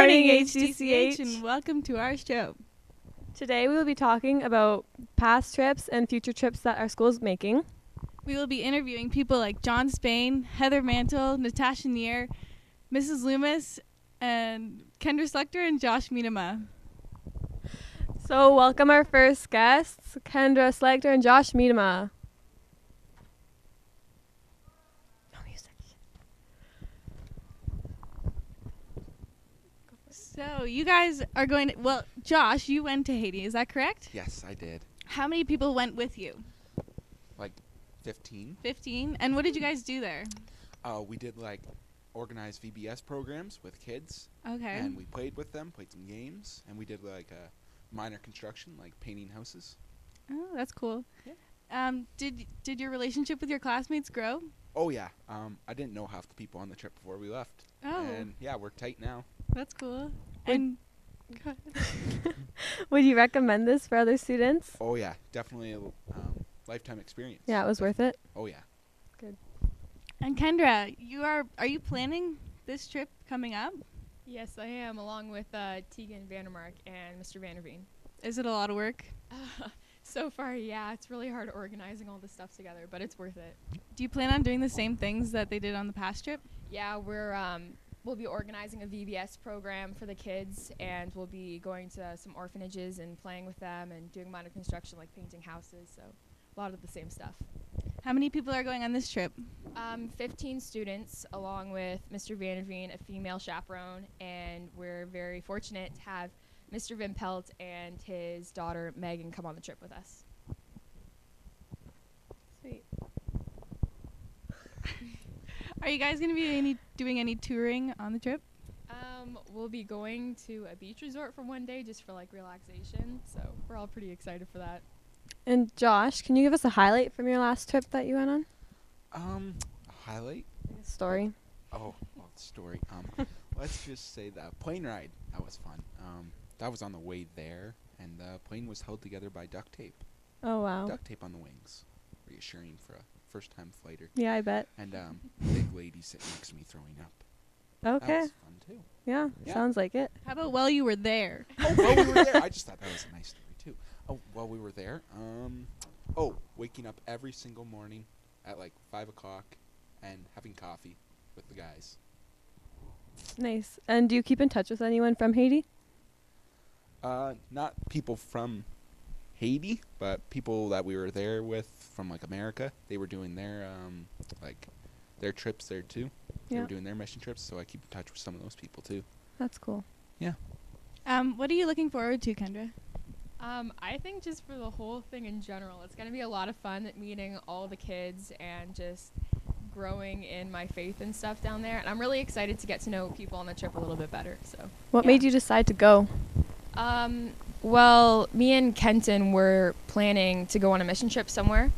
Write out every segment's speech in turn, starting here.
Morning HDCH and welcome to our show. Today we will be talking about past trips and future trips that our school is making. We will be interviewing people like John Spain, Heather Mantle, Natasha Nier, Mrs. Loomis, and Kendra Selector and Josh Miedema. So welcome our first guests, Kendra Selector and Josh Miedema. So you guys are going to, well, Josh, you went to Haiti, is that correct? Yes, I did. How many people went with you? Like 15. 15? And what did you guys do there? We did like organized VBS programs with kids. Okay. And we played with them, played some games, and we did like a minor construction, like painting houses. Oh, that's cool. Yeah. Did your relationship with your classmates grow? Oh yeah. I didn't know half the people on the trip before we left. Oh. And yeah, we're tight now. That's cool. And would you recommend this for other students? Oh yeah, definitely a lifetime experience. Yeah, it was worth it. Oh yeah. Good. And Kendra, are you planning this trip coming up? Yes, I am, along with Tegan Vandermark and Mr. Vanderveen. Is it a lot of work? So far, yeah, it's really hard organizing all this stuff together, but it's worth it. Do you plan on doing the same things that they did on the past trip? Yeah, we'll be organizing a VBS program for the kids, and we'll be going to some orphanages and playing with them and doing minor construction like painting houses, so a lot of the same stuff. How many people are going on this trip? 15 students, along with Mr. Vanderveen, a female chaperone, and we're very fortunate to have Mr. Van Pelt and his daughter Megan come on the trip with us. Sweet. Are you guys going to be doing any touring on the trip? We'll be going to a beach resort for one day just for like relaxation, so we're all pretty excited for that. And Josh, can you give us a highlight from your last trip that you went on? A highlight? Story. Oh, well, story. Let's just say the plane ride. That was fun. That was on the way there, and the plane was held together by duct tape. Oh, wow. Duct tape on the wings. Reassuring for a first-time flighter. Yeah, I bet. And big lady sitting next to me throwing up. Okay. That was fun, too. Yeah, sounds like it. How about while you were there? Oh, while we were there. I just thought that was a nice story, too. Oh, while we were there, waking up every single morning at like 5 o'clock and having coffee with the guys. Nice. And do you keep in touch with anyone from Haiti? Not people from Haiti, but people that we were there with from like America. They were doing their their trips there too. They were doing their mission trips, so I keep in touch with some of those people too. That's cool. Yeah. What are you looking forward to, Kendra? I think just for the whole thing in general, it's going to be a lot of fun meeting all the kids and just growing in my faith and stuff down there. And I'm really excited to get to know people on the trip a little bit better. So. What made you decide to go? Well, me and Kenton were planning to go on a mission trip somewhere.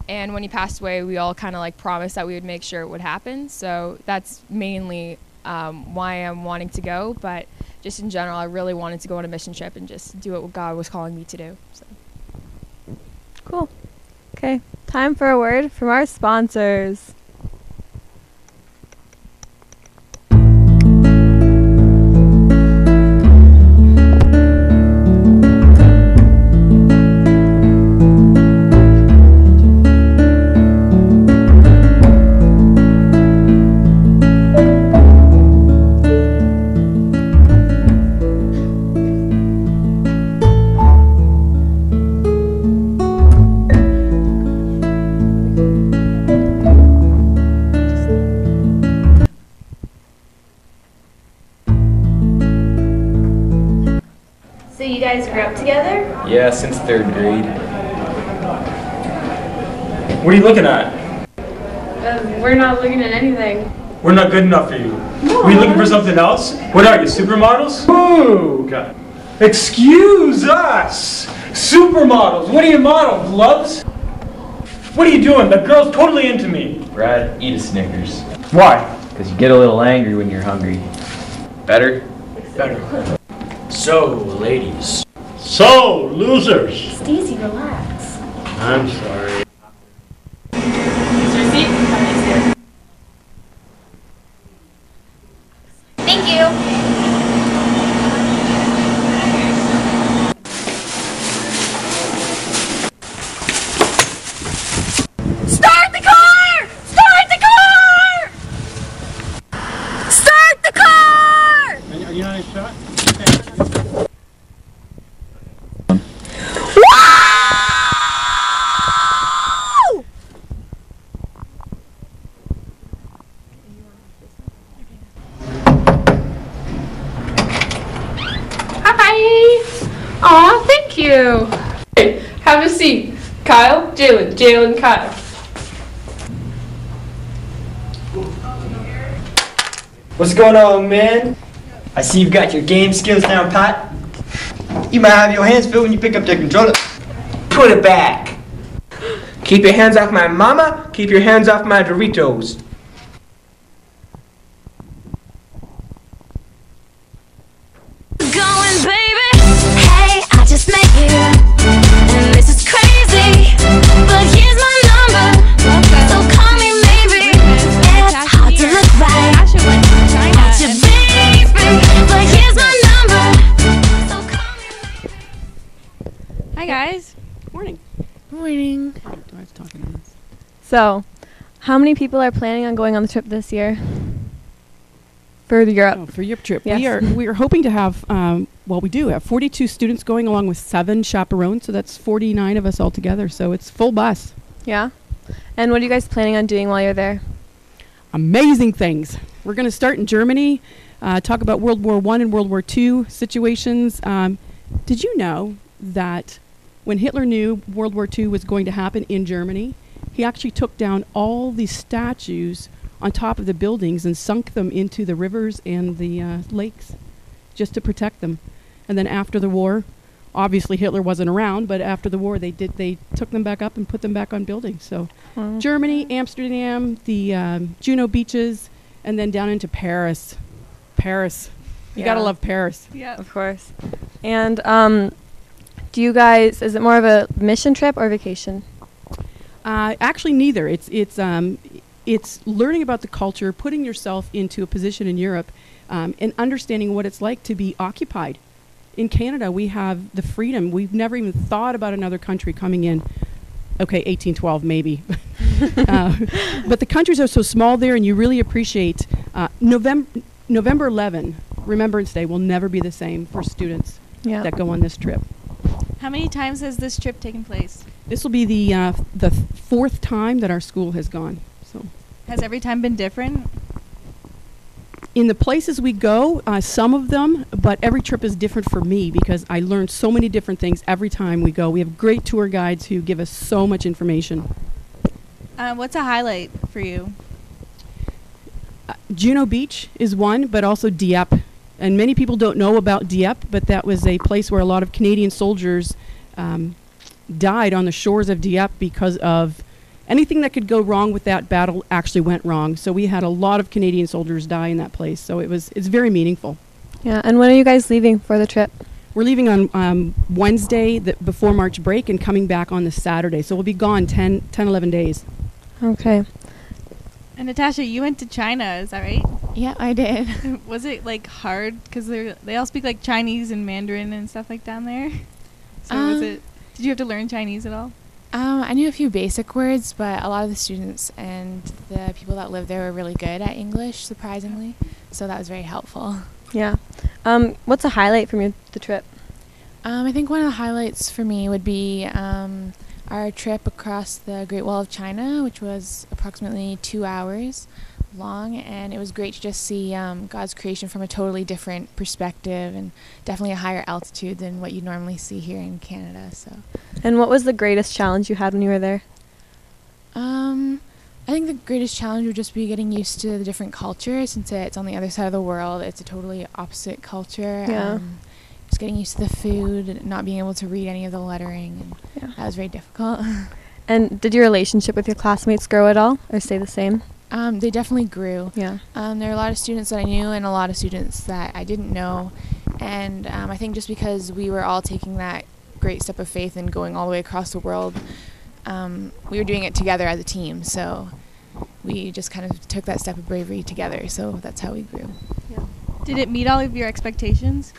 And when he passed away, we all kind of like promised that we would make sure it would happen. So that's mainly why I'm wanting to go. But just in general, I really wanted to go on a mission trip and just do what God was calling me to do. So. Cool. Okay, time for a word from our sponsors. So you guys grew up together? Yeah, since 3rd grade. What are you looking at? We're not looking at anything. We're not good enough for you. Were you looking for something else? What are you, supermodels? Ooh, God. Excuse us! Supermodels! What do you model, gloves? What are you doing? That girl's totally into me. Brad, eat a Snickers. Why? Because you get a little angry when you're hungry. Better? Better. So, ladies. So, losers. Stacy, relax. I'm sorry. Thank you. Kyle, Jalen, Kyle. What's going on, man? I see you've got your game skills down pat. You might have your hands filled when you pick up the controller. Put it back. Keep your hands off my mama. Keep your hands off my Doritos. Going, baby. Hey, I just met you, and this is crazy. But here's my number, so call me maybe. It's hard to look right at your baby, but here's my number, so call me maybe. Hi guys. Morning. Morning. I was talking to this. So, how many people are planning on going on the trip this year? For Europe. Oh, for Europe trip. Yes. We are hoping to have, we do have 42 students going along with 7 chaperones, so that's 49 of us all together, so it's full bus. Yeah. And what are you guys planning on doing while you're there? Amazing things. We're going to start in Germany, talk about World War I and World War II situations. Did you know that when Hitler knew World War II was going to happen in Germany, he actually took down all the statues on top of the buildings and sunk them into the rivers and the lakes just to protect them. And then after the war, obviously Hitler wasn't around, but after the war they took them back up and put them back on buildings. So Germany, Amsterdam, the Juno beaches, and then down into Paris. You gotta love Paris. Yeah. Of course. And do you guys, is it more of a mission trip or vacation? Actually, neither. It's learning about the culture, putting yourself into a position in Europe, and understanding what it's like to be occupied. In Canada, we have the freedom. We've never even thought about another country coming in. Okay, 1812 maybe. But the countries are so small there, and you really appreciate November 11, Remembrance Day, will never be the same for students that go on this trip. How many times has this trip taken place? This will be the 4th time that our school has gone. So, has every time been different? In the places we go, some of them, but every trip is different for me because I learn so many different things every time we go. We have great tour guides who give us so much information. What's a highlight for you? Juno Beach is one, but also Dieppe. And many people don't know about Dieppe, but that was a place where a lot of Canadian soldiers died on the shores of Dieppe because of anything that could go wrong with that battle actually went wrong. So we had a lot of Canadian soldiers die in that place. So it's very meaningful. Yeah, and when are you guys leaving for the trip? We're leaving on Wednesday before March break and coming back on the Saturday. So we'll be gone 10, 11 days. Okay. And Natasha, you went to China, is that right? Yeah, I did. Was it like hard? Because they all speak like Chinese and Mandarin and stuff like down there. So did you have to learn Chinese at all? I knew a few basic words, but a lot of the students and the people that live there were really good at English, surprisingly. So that was very helpful. Yeah. What's a highlight from the trip? I think one of the highlights for me would be our trip across the Great Wall of China, which was approximately 2 hours long, and it was great to just see God's creation from a totally different perspective and definitely a higher altitude than what you normally see here in Canada. So. And what was the greatest challenge you had when you were there? I think the greatest challenge would just be getting used to the different cultures. Since it's on the other side of the world, it's a totally opposite culture. Yeah. Just getting used to the food and not being able to read any of the lettering. And that was very difficult. And did your relationship with your classmates grow at all or stay the same? They definitely grew. Yeah. There are a lot of students that I knew and a lot of students that I didn't know. And I think just because we were all taking that great step of faith and going all the way across the world, we were doing it together as a team. So we just kind of took that step of bravery together. So that's how we grew. Yeah. Did it meet all of your expectations?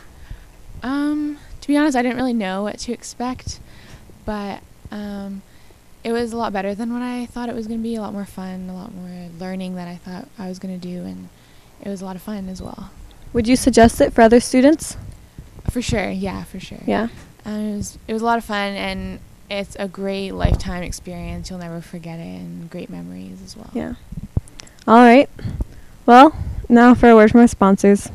To be honest, I didn't really know what to expect. But it was a lot better than what I thought it was going to be. A lot more fun, a lot more learning than I thought I was going to do. And it was a lot of fun as well. Would you suggest it for other students? For sure. Yeah, for sure. Yeah. It was a lot of fun, and it's a great lifetime experience. You'll never forget it, and great memories as well. Yeah. All right. Well, now for a word from our sponsors.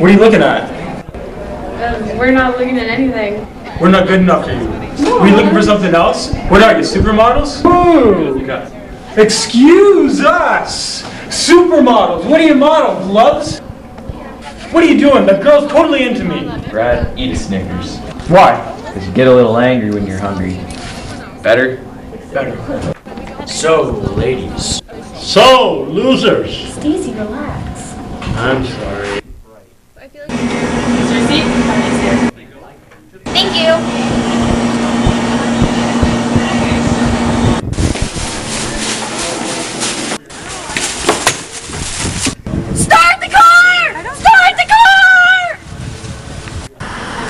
What are you looking at? We're not looking at anything. We're not good enough for you. Were you looking for something else? What are you, supermodels? Ooh, God. Excuse us! Supermodels! What do you model, gloves? What are you doing? That girl's totally into me. Brad, eat a Snickers. Why? Because you get a little angry when you're hungry. Better? Better. So, ladies. So, losers. Stacy, relax. I'm sorry. Thank you. Start the car! Start the car!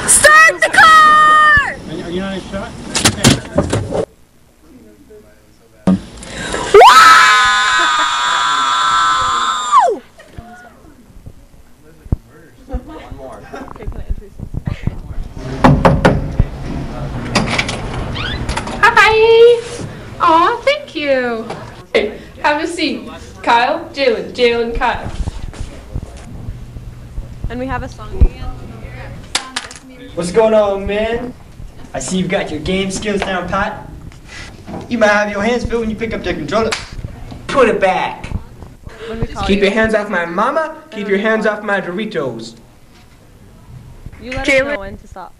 Start the car! Are you not a shot? Hi! Aw, thank you. Hey, have a seat. Kyle, Jalen, Kyle. And we have a song again. What's going on, man? I see you've got your game skills down pat. You might have your hands filled when you pick up the controller. Put it back. When we call Keep you. your hands off my mama. Keep your hands off my Doritos. You let us know when to stop.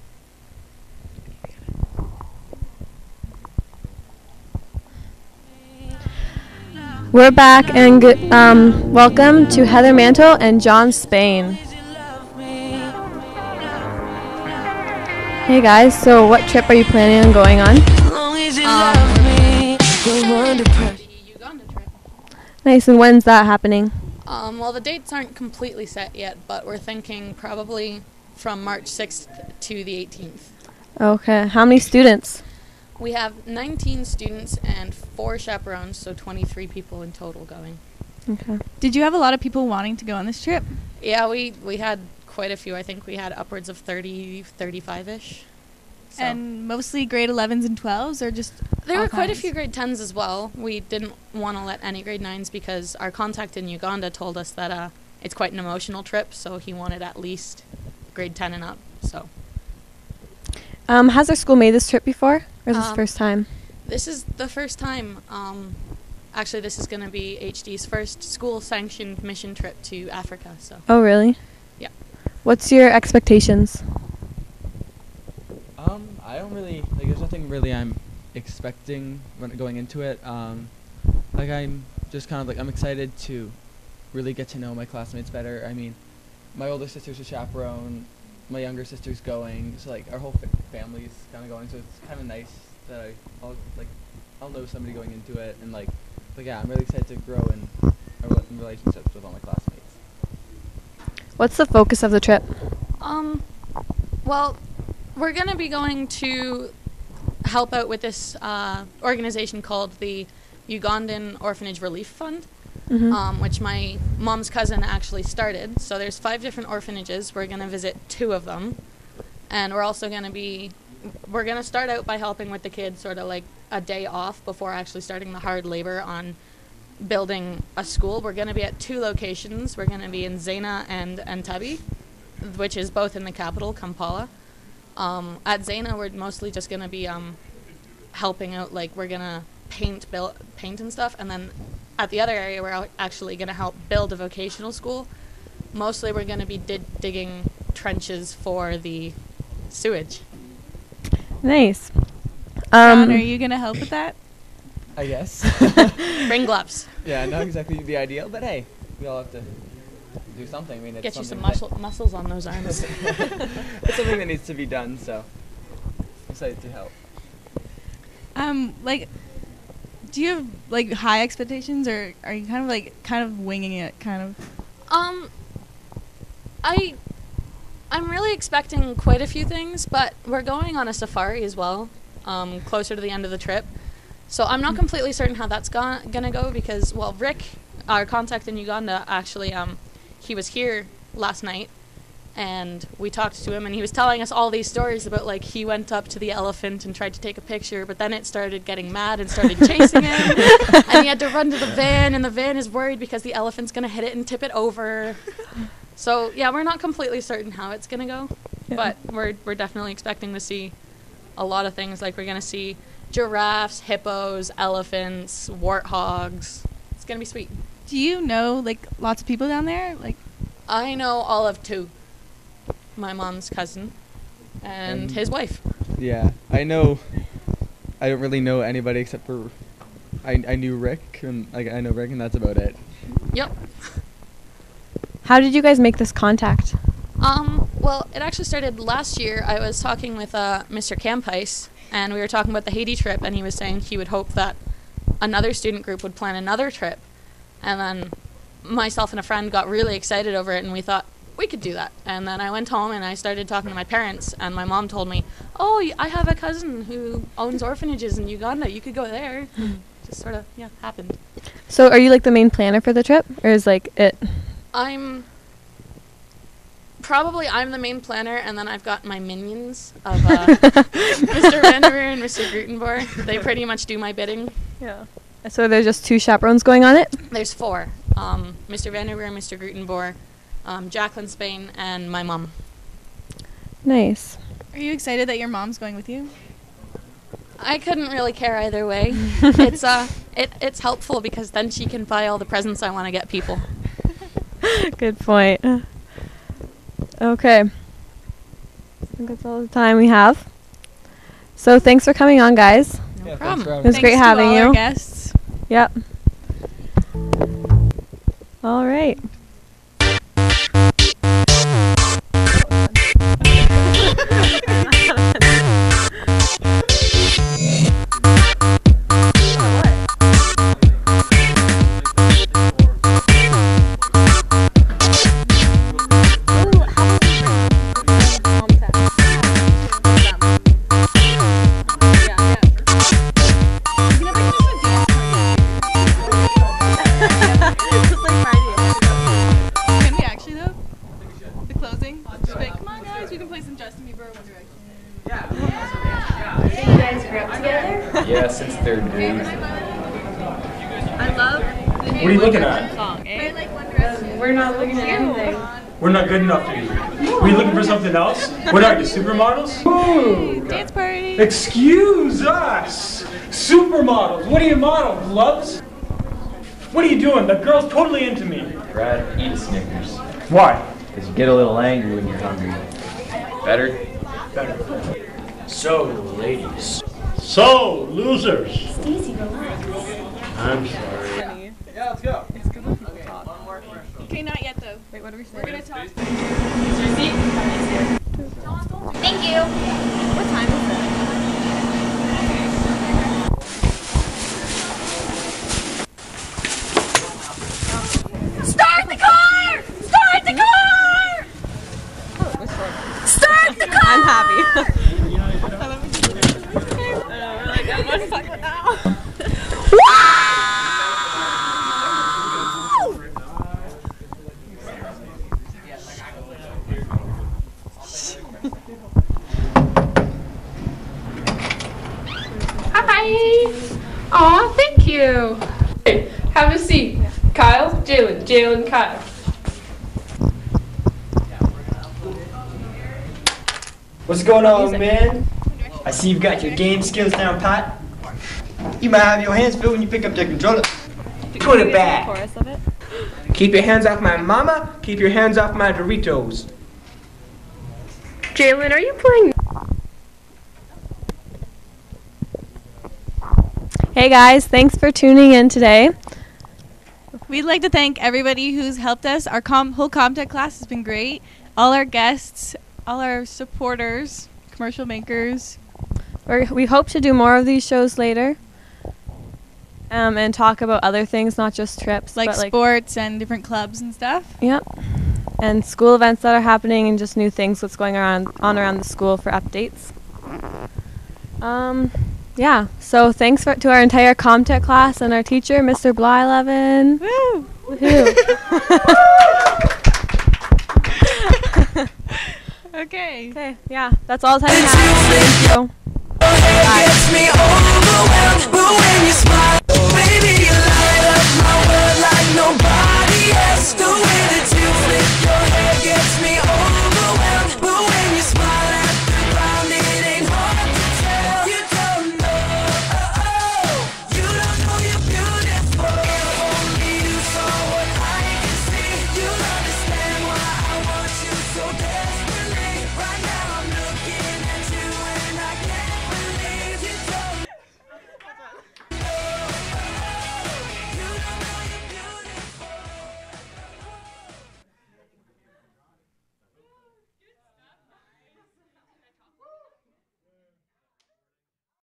We're back and welcome to Heather Mantle and John Spain. Hey guys, so what trip are you planning on going on? Uganda trip. Nice, and when's that happening? Well, the dates aren't completely set yet, but we're thinking probably from March 6th to the 18th. Okay, how many students? We have 19 students and 4 chaperones, so 23 people in total going. Okay. Did you have a lot of people wanting to go on this trip? Yeah, we had quite a few. I think we had upwards of 30, 35-ish. So. And mostly grade 11s and 12s, or just There all were quite a kinds? few grade 10s as well. We didn't want to let any grade 9s because our contact in Uganda told us that it's quite an emotional trip, so he wanted at least grade 10 and up. So Has our school made this trip before, or is this the first time? this is the first time. Actually, this is going to be HD's first school-sanctioned mission trip to Africa. So. Oh, really? Yeah. What's your expectations? I don't really, like, there's nothing really I'm expecting when going into it. Like, I'm just kind of, like, I'm excited to really get to know my classmates better. I mean, my older sister's a chaperone, my younger sister's going, so, like, our whole family's kind of going, so it's kind of nice that I'll know somebody going into it, and, like, yeah, I'm really excited to grow in relationships with all my classmates. What's the focus of the trip? Well, we're going to be going to help out with this organization called the Ugandan Orphanage Relief Fund, which my mom's cousin actually started. So there's 5 different orphanages. We're going to visit 2 of them. And we're also going to start out by helping with the kids sort of like a day off before actually starting the hard labor on building a school. We're going to be at 2 locations. We're going to be in Zena and Entebbe, which is both in the capital, Kampala. At Zena, we're mostly just going to be helping out, like we're going to paint and stuff, and then at the other area, we're actually going to help build a vocational school. Mostly we're going to be digging trenches for the sewage. Nice. John, are you going to help with that? I guess. Bring gloves. Yeah, not exactly the ideal, but hey, we all have to do something. I mean, it's Get you some something muscles on those arms. It's something that needs to be done, so I'm excited to help. Like, do you have like high expectations, or are you kind of winging it, kind of? I'm really expecting quite a few things, but we're going on a safari as well, closer to the end of the trip. So I'm not completely certain how that's gonna go because, well, Rick, our contact in Uganda, actually, he was here last night, and we talked to him, and he was telling us all these stories about, like, he went up to the elephant and tried to take a picture, but then it started getting mad and started chasing him, and he had to run to the van, and the van is worried because the elephant's gonna hit it and tip it over. So yeah, we're not completely certain how it's gonna go, but we're definitely expecting to see a lot of things. Like we're gonna see giraffes, hippos, elephants, warthogs. It's gonna be sweet. Do you know like lots of people down there? Like, I know all of 2. My mom's cousin and his wife. Yeah, I don't really know anybody except for I knew Rick, and like I know Rick, and that's about it. Yep. How did you guys make this contact? Well, it actually started last year. I was talking with Mr. Campice, and we were talking about the Haiti trip, and he was saying he would hope that another student group would plan another trip. And then myself and a friend got really excited over it, and we thought we could do that. And then I went home and I started talking to my parents, and my mom told me, "Oh, I have a cousin who owns orphanages in Uganda. You could go there." Just sort of, happened. So are you like the main planner for the trip, or is like it? I'm the main planner, and then I've got my minions of Mr. Vandermeer and Mr. Grutenboer. They pretty much do my bidding. Yeah. So there's just 2 chaperones going on it? There's 4. Mr. Vandermeer, Mr. Grutenboer, Jacqueline Spain, and my mom. Nice. Are you excited that your mom's going with you? I couldn't really care either way. It's helpful because then she can buy all the presents I want to get people. Good point. Okay. I think that's all the time we have. So thanks for coming on, guys. No problem. It was great having you. Our guests. Yep. All right. Yeah, since 3rd grade. I love the What are you looking at? song, eh? We're not looking at anything. We're not good enough for you. Were you looking for something else? What are you, supermodels? Ooh. Dance party. Excuse us! Supermodels! What do you model, gloves? What are you doing? The girl's totally into me. Brad, eat a Snickers. Why? Because you get a little angry when you're hungry. Better? Better. So, ladies. So, losers. Stacy, relax. I'm sorry. Yeah, let's go. Okay, not yet though. Wait, what are we saying? We're gonna talk. Thank you. What time is it? Start the car! Start the car! Start the car! I'm happy. Hi. Aw, thank you. Hey, have a seat. Kyle, Jalen, Kyle. What's going on, man? I see you've got your game skills down pat. You might have your hands filled when you pick up the controller. Put it back. Chorus of it. Keep your hands off my mama. Keep your hands off my Doritos. Jalen, are you playing? Hey guys, thanks for tuning in today. We'd like to thank everybody who's helped us. Our whole Comtech class has been great. All our guests, all our supporters, commercial makers. We hope to do more of these shows later. And talk about other things, not just trips. Like but sports and different clubs and stuff. Yep. And school events that are happening and just new things that's going on around the school for updates. Yeah, so thanks to our entire Comtech class and our teacher, Mr. Blylevin. Woo! Woohoo! Okay. Okay, yeah, that's all the time we have. Thank you. Bye.